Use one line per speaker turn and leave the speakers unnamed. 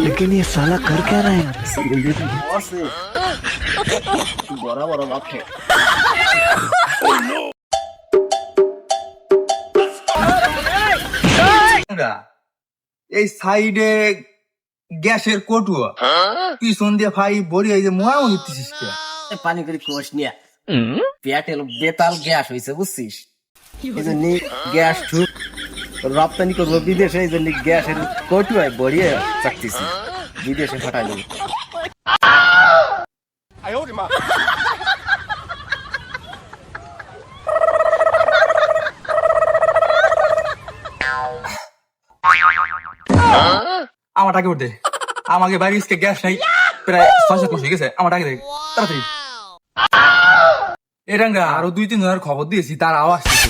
लेकिन ये साला कर क्या रहा है यार?
বড় বড় বাপে
এই সাইডে গ্যাসের কটুয়া পিছন দিয়ে ভাই বড়ি এই যে মোয়া উঠতেছিস কে?
পানি করে কোষ নিয়ে পেটে বেতাল গ্যাস হয়েছে বুঝছিস, এই জন্য গ্যাস ঠুক রপ্তানি করবো বিদেশে, এই জন্য গ্যাসের কটুয়ায় বড়িয়ে চাকতেছি, বিদেশে ফাটাই দেবো।
আমার টাকা উঠে আমাকে বাড়ি গ্যাস নাই, প্রায় 6-7 মাস হয়ে গেছে। আমার টাকা দেখ তাড়াতাড়ি। এরাঙ্গা আরো 2-3 জনের খবর দিয়েছি, তার আওয়াজ আসছে।